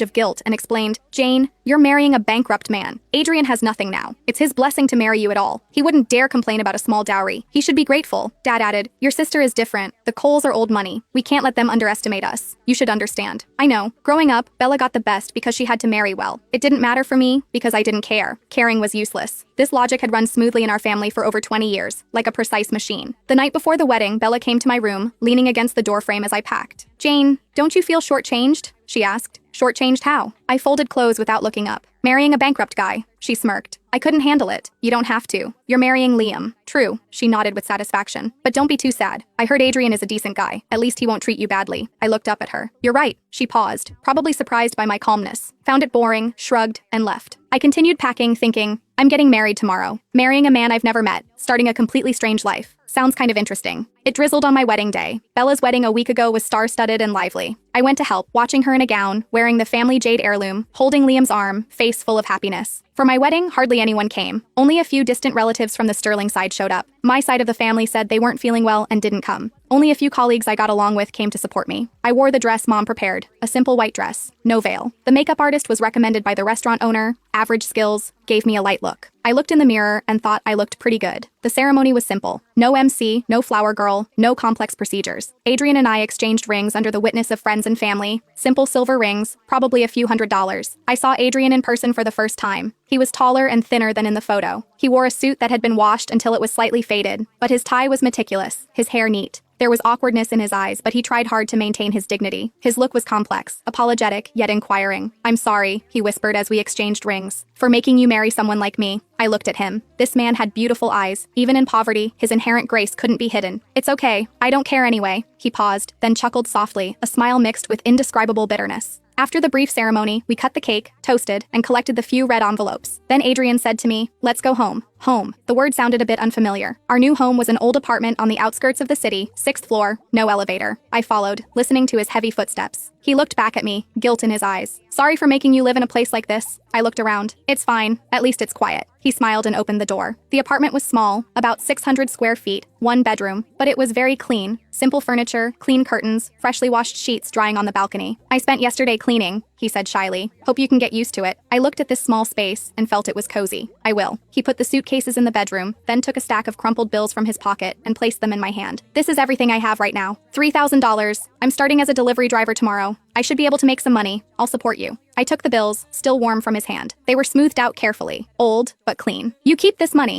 of guilt and explained, "Jane, you're marrying a bankrupt man. Adrian has nothing now. It's his blessing to marry you at all. He wouldn't dare complain about a small dowry. He should be grateful." Dad added, "Your sister is different. The Coles are old money. We can't let them underestimate us. You should understand." I know. Growing up, Bella got the best because she had to marry well. It didn't matter for me because I didn't care. Caring was useless. This logic had run smoothly in our family for over 20 years, like a precise machine. The night before the wedding, Bella came to my room, leaning against the doorframe as I packed. "Jane, don't you feel shortchanged?" she asked. "Shortchanged how?" I folded clothes without looking up. "Marrying a bankrupt guy," she smirked. "I couldn't handle it." "You don't have to. You're marrying Liam." "True," she nodded with satisfaction. "But don't be too sad. I heard Adrian is a decent guy. At least he won't treat you badly." I looked up at her. "You're right." She paused, probably surprised by my calmness. Found it boring, shrugged, and left. I continued packing, thinking, I'm getting married tomorrow. Marrying a man I've never met. Starting a completely strange life. Sounds kind of interesting. It drizzled on my wedding day. Bella's wedding a week ago was star-studded and lively. I went to help, watching her in a gown, wearing the family jade heirloom, holding Liam's arm, face full of happiness. For my wedding, hardly anyone came. Only a few distant relatives from the Sterling side showed up. My side of the family said they weren't feeling well and didn't come. Only a few colleagues I got along with came to support me. I wore the dress Mom prepared, a simple white dress, no veil. The makeup artist was recommended by the restaurant owner, average skills, gave me a light look. I looked in the mirror and thought I looked pretty good. The ceremony was simple. No MC, no flower girl, no complex procedures. Adrian and I exchanged rings under the witness of friends and family. Simple silver rings, probably a few $100s. I saw Adrian in person for the first time. He was taller and thinner than in the photo. He wore a suit that had been washed until it was slightly faded, but his tie was meticulous, his hair neat. There was awkwardness in his eyes, but he tried hard to maintain his dignity. His look was complex, apologetic, yet inquiring. "I'm sorry," he whispered as we exchanged rings, "for making you marry someone like me." I looked at him. This man had beautiful eyes. Even in poverty, his inherent grace couldn't be hidden. "It's okay. I don't care anyway." He paused, then chuckled softly, a smile mixed with indescribable bitterness. After the brief ceremony, we cut the cake, toasted, and collected the few red envelopes. Then Adrian said to me, "Let's go home." Home. The word sounded a bit unfamiliar. Our new home was an old apartment on the outskirts of the city, 6th floor, no elevator. I followed, listening to his heavy footsteps. He looked back at me, guilt in his eyes. "Sorry for making you live in a place like this." I looked around. "It's fine. At least it's quiet." He smiled and opened the door. The apartment was small, about 600 square feet, one bedroom, but it was very clean. Simple furniture, clean curtains, freshly washed sheets drying on the balcony. "I spent yesterday cleaning," he said shyly. "Hope you can get used to it." I looked at this small space and felt it was cozy. "I will." He put the suitcases in the bedroom, then took a stack of crumpled bills from his pocket and placed them in my hand. "This is everything I have right now. $3,000. I'm starting as a delivery driver tomorrow. I should be able to make some money. I'll support you." I took the bills, still warm from his hand. They were smoothed out carefully. Old, but clean. "You keep this money."